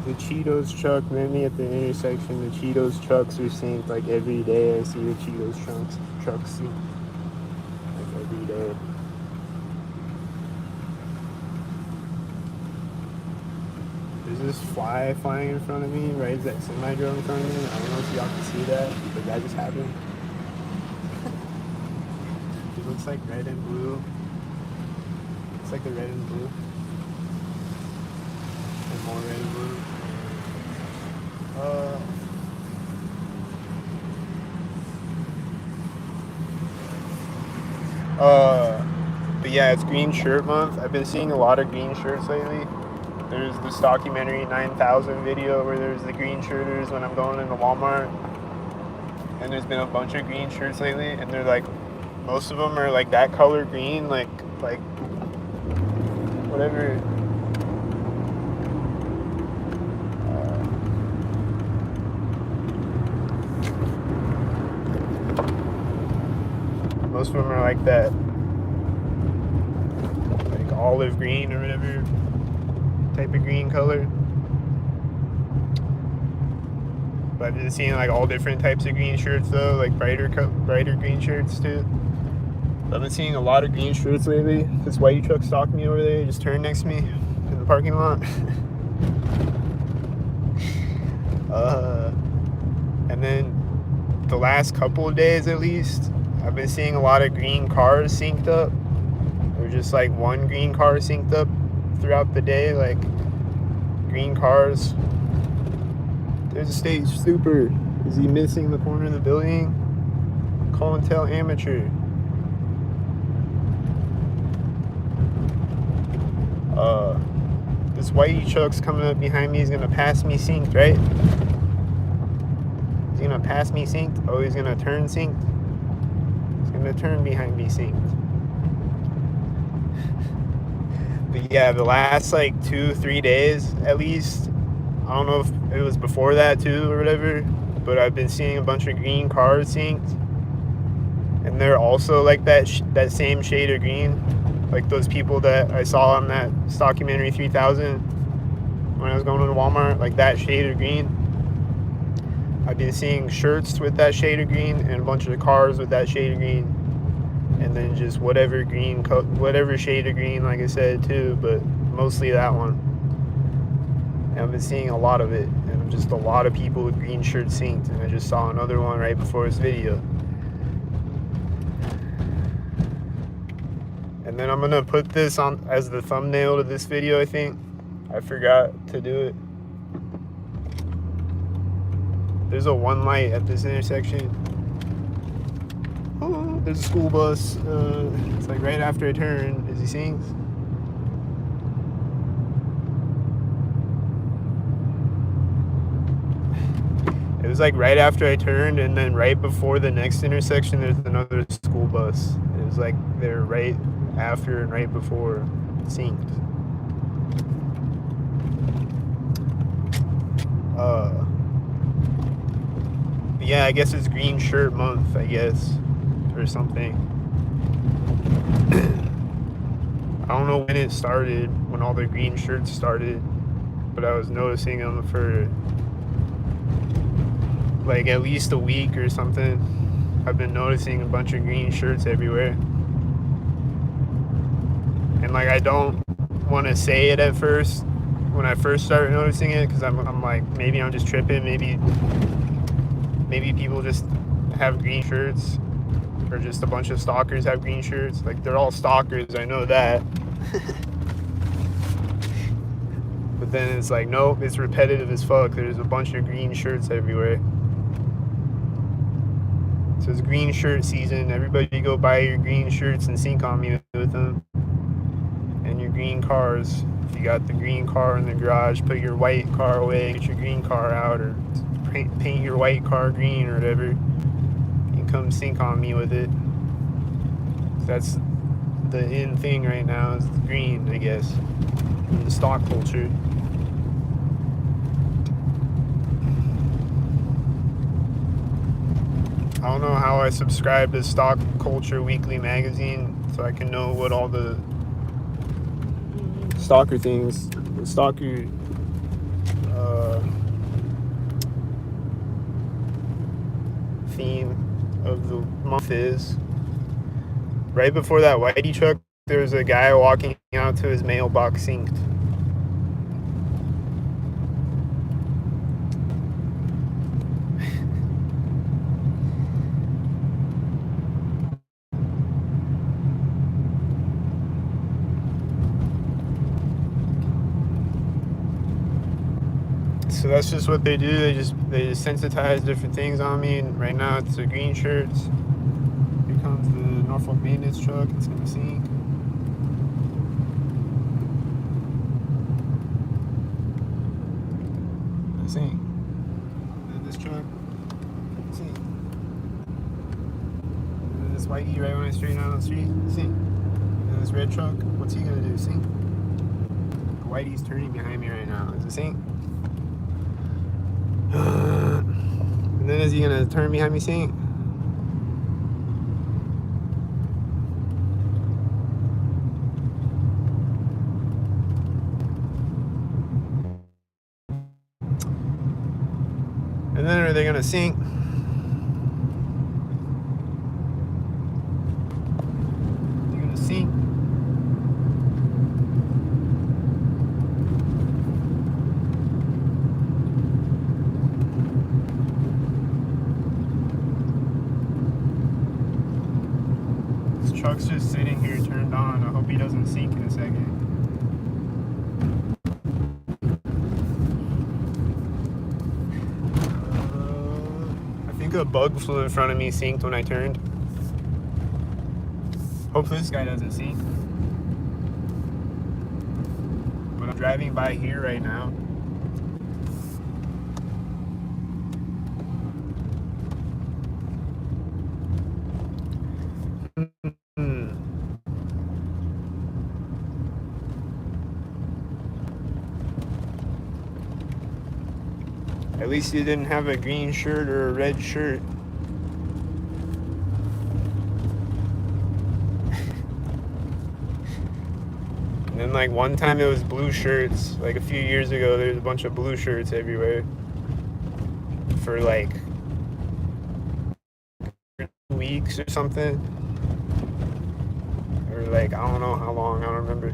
The Cheetos truck, mainly at the intersection, the Cheetos trucks are synced like every day. I see the Cheetos trucks synced like every day. There's this fly flying in front of me, right? Is that semi drone in front of me? I don't know if y'all can see that, but that just happened. It looks like red and blue. It's like the red and blue. And more red and blue. But yeah, it's Green Shirt Month. I've been seeing a lot of green shirts lately. There's this documentary 9000 video where there's the green shirters when I'm going into Walmart. And there's been a bunch of green shirts lately, and they're like, most of them are like that color green, like whatever. Most of them are like that, like olive green or whatever type of green color. But I've been seeing like all different types of green shirts though, like brighter green shirts too. I've been seeing a lot of green shirts lately. This white truck stalked me over there. He just turned next to me in the parking lot. And then the last couple of days at least, I've been seeing a lot of green cars synced up. Or just like one green car synced up throughout the day, like green cars. There's a stage super. Is he missing the corner of the building? Call and tell amateur. This whitey truck's coming up behind me. He's gonna pass me synced, right? He's gonna pass me synced. Oh, he's gonna turn synced. He's gonna turn behind me synced. But yeah, the last like 2-3 days at least, I don't know if it was before that too or whatever, but I've been seeing a bunch of green cars synced, and they're also like that same shade of green, like those people that I saw on that documentary 3000 when I was going to Walmart, like that shade of green. I've been seeing shirts with that shade of green and a bunch of cars with that shade of green, and then just whatever shade of green, like I said too, but mostly that one. And I've been seeing a lot of it, and just a lot of people with green shirts synced, and I just saw another one right before this video. And then I'm gonna put this on as the thumbnail to this video, I think. I forgot to do it. There's a one light at this intersection. Oh, there's a school bus. It's like right after I turn. Is he seeing? It was like right after I turned, and then right before the next intersection, there's another school bus. It was like they're right after and right before synced. Yeah, I guess it's Green Shirt Month, I guess, or something. I don't know when it started, when all the green shirts started, but I was noticing them for like at least a week or something. I've been noticing a bunch of green shirts everywhere. And like, I don't want to say it at first when I first started noticing it, because I'm like, maybe I'm just tripping, maybe people just have green shirts, or just a bunch of stalkers have green shirts. Like, they're all stalkers, I know that. But then it's like, nope, it's repetitive as fuck. There's a bunch of green shirts everywhere. So it's green shirt season. Everybody go buy your green shirts and sync on me with them. And your green cars. If you got the green car in the garage, put your white car away, get your green car out, or paint your white car green or whatever. You can come sync on me with it. That's the in thing right now, is green, I guess, in the stock culture. I don't know how I subscribe to Stock Culture Weekly magazine, so I can know what all the stalker things, the stalker theme of the month is. Right before that Whitey truck, there was a guy walking out to his mailbox synced. So that's just what they do. They just sensitize different things on me. And right now it's the green shirts. Here comes the Norfolk maintenance truck. It's gonna sink. Sink. And this truck. Sink. And this Whitey right when I straighten out on the street. Sink. And this red truck. What's he gonna do? Sink. Whitey's turning behind me right now. Is it sink? And then is he gonna turn behind me sink? And then are they gonna sink? They're gonna sink. Truck's just sitting here turned on. I hope he doesn't sink in a second. I think a bug flew in front of me, sinked when I turned. Hopefully this guy doesn't sink. But I'm driving by here right now. At least you didn't have a green shirt or a red shirt. And then like one time it was blue shirts. Like a few years ago there's a bunch of blue shirts everywhere. For like 2 weeks or something. Or like I don't know how long, I don't remember.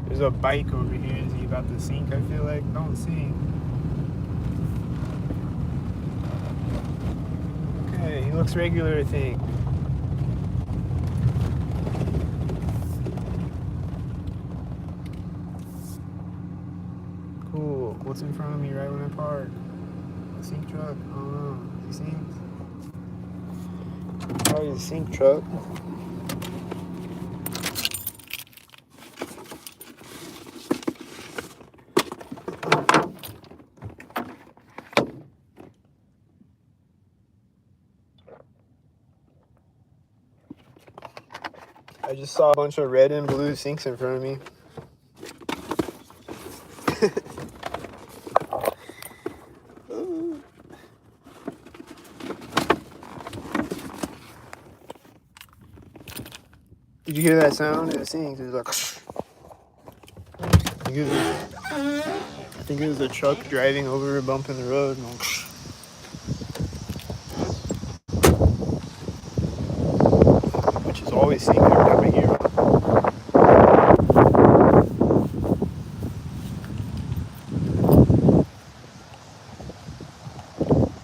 There's a bike over here. Is he about to sink? I feel like. Don't sink. Okay, he looks regular, I think. Cool. What's in front of me right when I park? A sink truck? I don't know. Is he synced? Probably a sink truck. I just saw a bunch of red and blue sinks in front of me. Did you hear that sound? It sinks. It was like. I think it was a truck driving over a bump in the road. Which is always sinking every time I hear it.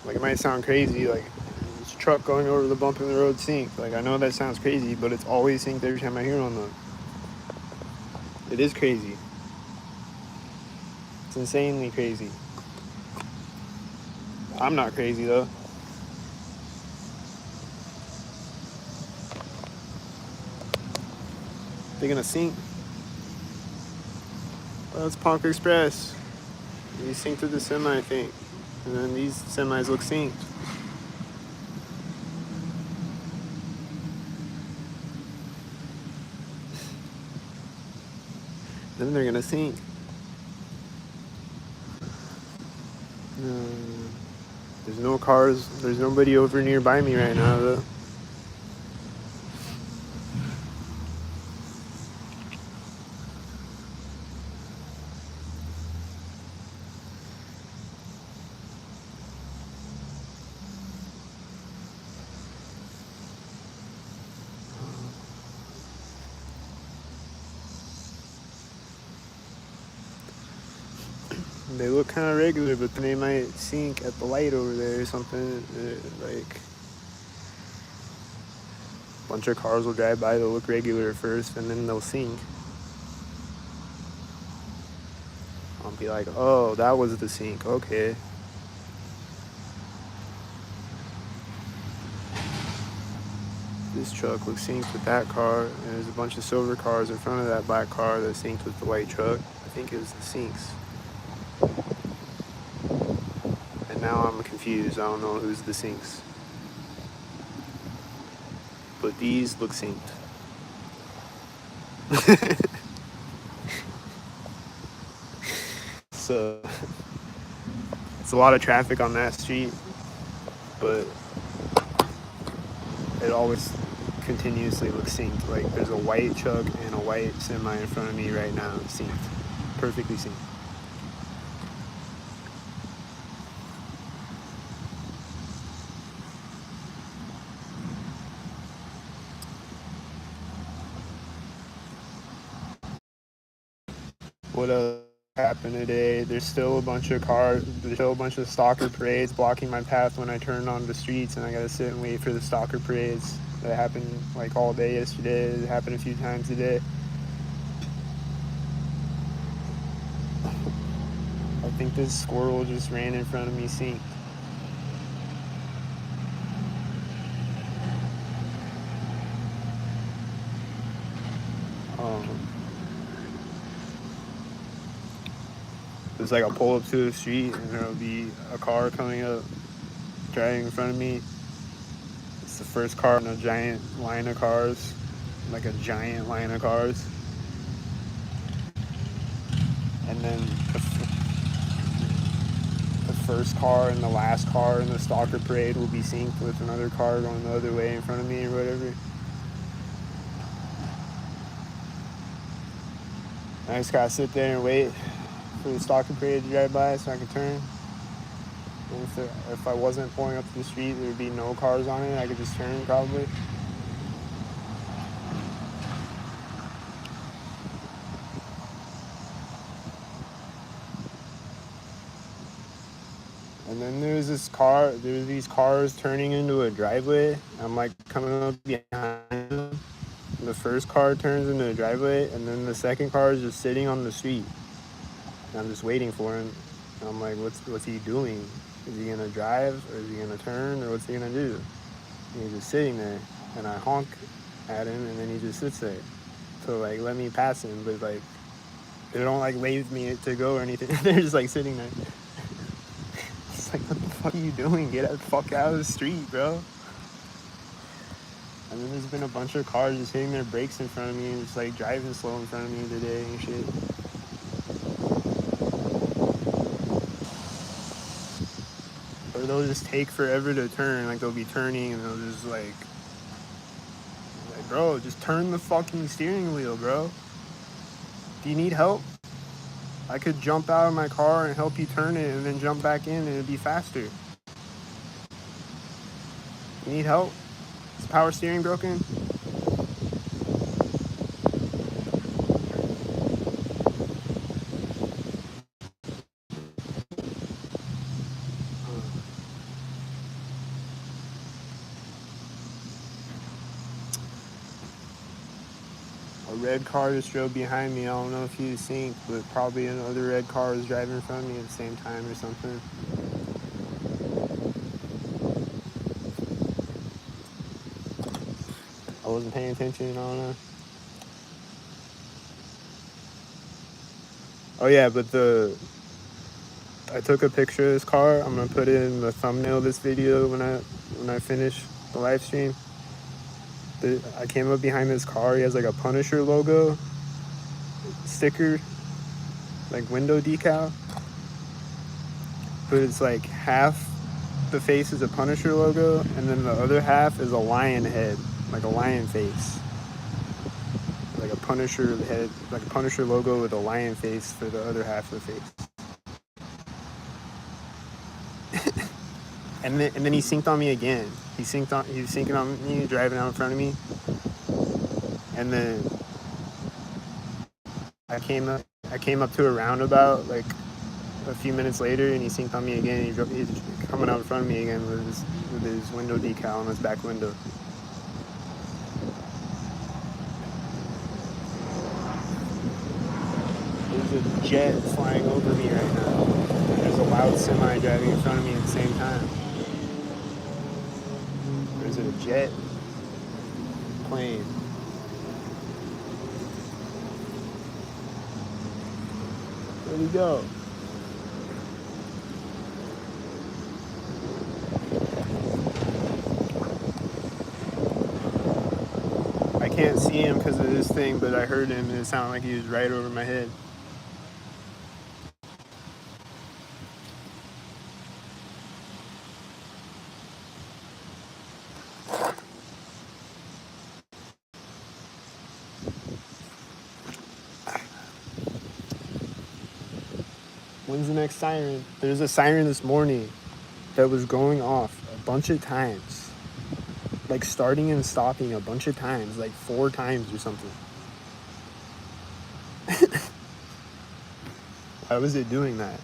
Like, it might sound crazy, like this truck going over the bump in the road sink. Like, I know that sounds crazy, but it's always synced every time I hear one though. It is crazy. It's insanely crazy. I'm not crazy though. They're gonna sink. Well, it's Ponk Express. You sink to the semi, I think. And then these semis look synced. Then they're gonna sink. There's no cars. There's nobody over nearby me right now though. They look kind of regular, but then they might sink at the light over there or something. Like, a bunch of cars will drive by, they'll look regular at first, and then they'll sink. I'll be like, oh, that was the sink, okay. This truck looks synced with that car, and there's a bunch of silver cars in front of that black car that synced with the white truck. I think it was the sinks. And now I'm confused. I don't know who's the sinks. But these look synced. So it's a lot of traffic on that street, but it always continuously looks synced. Like, there's a white truck and a white semi in front of me right now, synced, perfectly synced. What else happened today? There's still a bunch of stalker parades blocking my path when I turn on the streets, and I gotta sit and wait for the stalker parades. That happened like all day yesterday. It happened a few times today. I think this squirrel just ran in front of me synced. It's like I'll pull up to the street and there'll be a car coming up, driving in front of me. It's the first car in a giant line of cars, like a giant line of cars. And then the first car and the last car in the stalker parade will be synced with another car going the other way in front of me or whatever. I just gotta sit there and wait for the stalker parade to drive by so I can turn. And if I wasn't pulling up to the street, there'd be no cars on it. I could just turn probably. And then there's these cars turning into a driveway. I'm like coming up behind them. The first car turns into a driveway, and then the second car is just sitting on the street. And I'm just waiting for him. And I'm like, what's he doing? Is he gonna drive, or is he gonna turn, or what's he gonna do? And he's just sitting there, and I honk at him, and then he just sits there. So like, let me pass him, but like, they don't like wave me to go or anything. They're just like sitting there. It's like, what the fuck are you doing? Get the fuck out of the street, bro. And then there's been a bunch of cars just hitting their brakes in front of me and just like driving slow in front of me today and shit. Or they'll just take forever to turn. Like, they'll be turning and they'll just like, bro, just turn the fucking steering wheel, bro. Do you need help? I could jump out of my car and help you turn it and then jump back in and it'd be faster. You need help? Is power steering broken? A red car just drove behind me. I don't know if he was synced, but probably another red car was driving in front of me at the same time or something. I wasn't paying attention, I don't know. Oh yeah, but I took a picture of this car. I'm gonna put it in the thumbnail of this video when I finish the live stream. I came up behind this car. He has like a Punisher logo sticker, like window decal, but it's like half the face is a Punisher logo, and then the other half is a lion head, like a lion face, like a Punisher head, like a Punisher logo with a lion face for the other half of the face. And then he synced on me again. He was syncing on me, driving out in front of me. And then I came up to a roundabout, like a few minutes later, and he synced on me again. He's coming out in front of me again with his window decal on his back window. There's a jet flying over me right now. There's a loud semi driving in front of me at the same time. There's a jet plane. Where'd he go? I can't see him because of this thing, but I heard him and it sounded like he was right over my head. When's the next siren? There's a siren this morning that was going off a bunch of times. Like starting and stopping a bunch of times, like 4 times or something. Why was it doing that?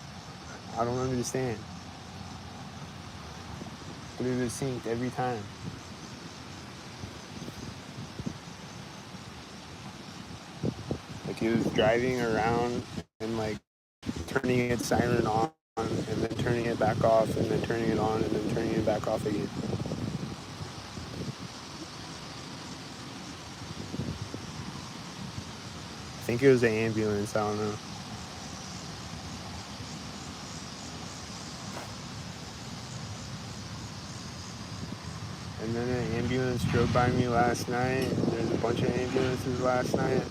I don't understand. But it was synced every time. Like it was driving around and like turning its siren on and then turning it back off and then turning it on and then turning it back off again. I think it was an ambulance, I don't know. And then an ambulance drove by me last night. There's a bunch of ambulances last night.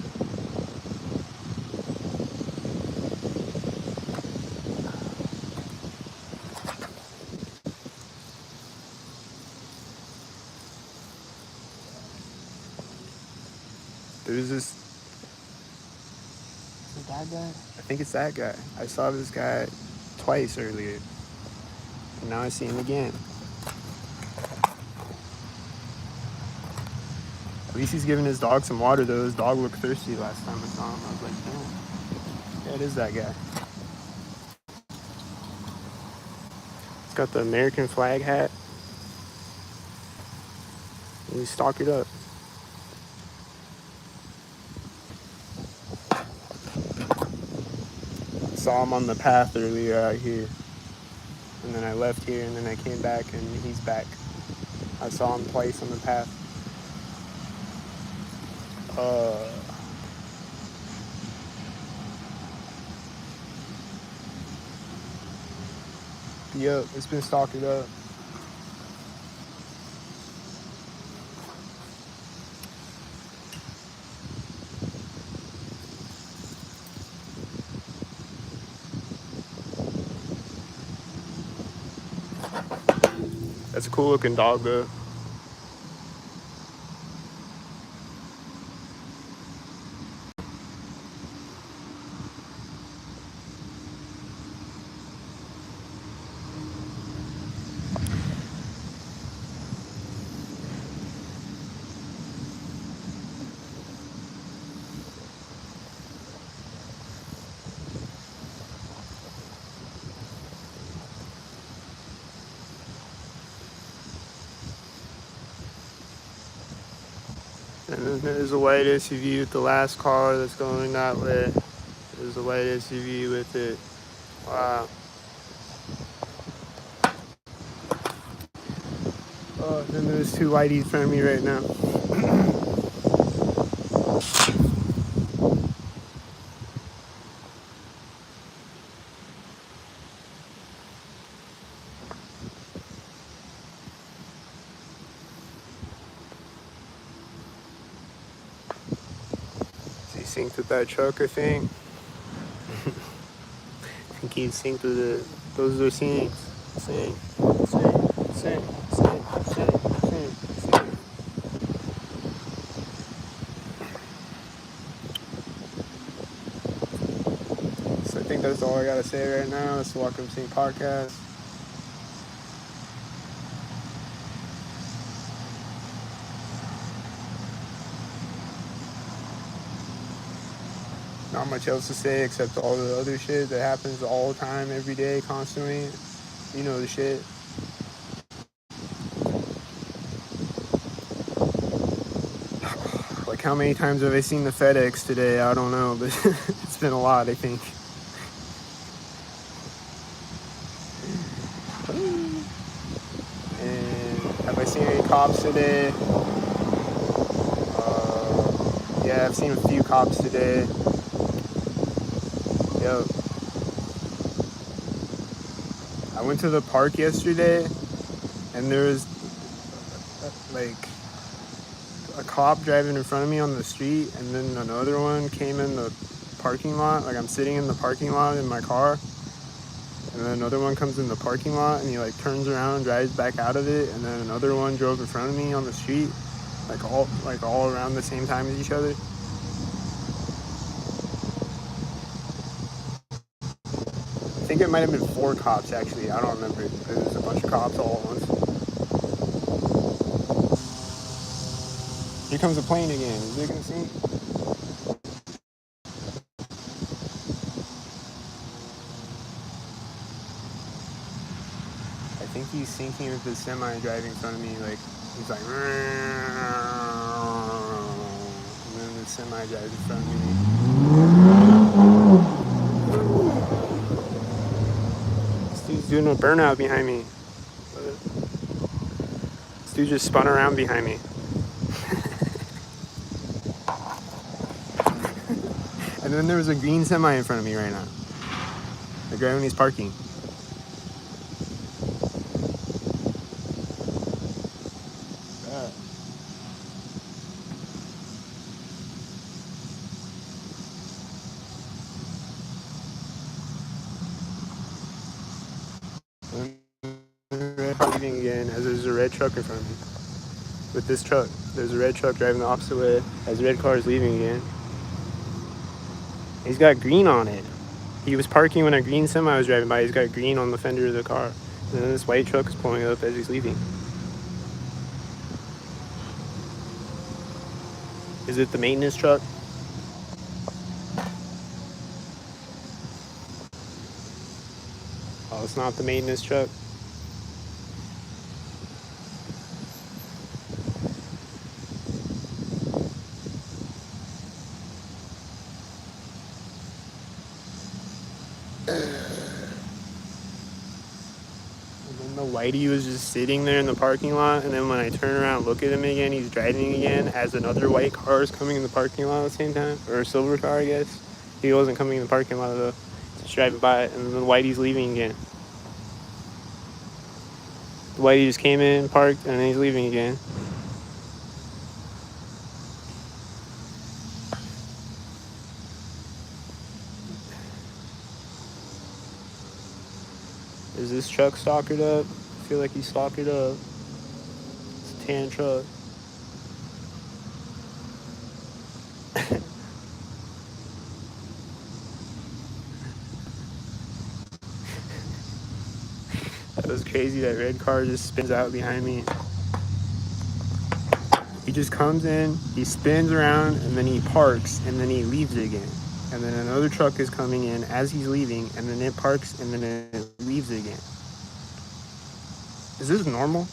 There's this... Is it that guy? I think it's that guy. I saw this guy twice earlier. And now I see him again. At least he's giving his dog some water though. His dog looked thirsty last time I saw him. I was like, damn. Yeah, it is that guy. He's got the American flag hat. And he's stocked it up. Saw him on the path earlier out here. And then I left here and then I came back and he's back. I saw him twice on the path. Yep, it's been stocked up. That's a cool looking dog though. And then there's a white SUV with the last car that's going that way. There's a white SUV with it. Wow. Oh, and then there's 2 whiteys in front of me right now. Synced with that truck, I think. I think he's synced with it. Those are syncs. Sync. So I think that's all I gotta say right now. It's the Welcome Sync podcast. not much else to say except all the other shit that happens all the time, every day, constantly. You know the shit. Like, how many times have I seen the FedEx today? I don't know, but it's been a lot, I think. And have I seen any cops today? Yeah, I've seen a few cops today. Yep. I went to the park yesterday, and there was like a cop driving in front of me on the street, and then another one came in the parking lot. Like, I'm sitting in the parking lot in my car, and then another one comes in the parking lot, and he like turns around and drives back out of it, and then another one drove in front of me on the street, like all around the same time as each other. I think it might have been 4 cops, actually. I don't remember. There was a bunch of cops all at once. Here comes a plane again. Is it gonna sink? I think he's sinking with the semi driving in front of me. Like, he's like, and then the semi drives in front of me. This dude's doing a burnout behind me. This dude just spun around behind me. And then there was a green semi in front of me right now. The guy when he's parking. Leaving again as there's a red truck in front of me. With this truck, there's a red truck driving the opposite way as the red car is leaving again. He's got green on it. He was parking when a green semi was driving by. He's got green on the fender of the car. And then this white truck is pulling up as he's leaving. Is it the maintenance truck? Oh, it's not the maintenance truck. The whitey was just sitting there in the parking lot, and then when I turn around and look at him again, he's driving again as another white car is coming in the parking lot at the same time, or a silver car, I guess. He wasn't coming in the parking lot though, just driving by it, and then whitey's leaving again. The whitey just came in, parked, and then he's leaving again. Is this truck stalkered up? I feel like he's stalkered up. It's a tan truck. That was crazy. That red car just spins out behind me. He just comes in, he spins around, and then he parks, and then he leaves again. And then another truck is coming in as he's leaving, and then it parks, and then it leaves again. Is this normal?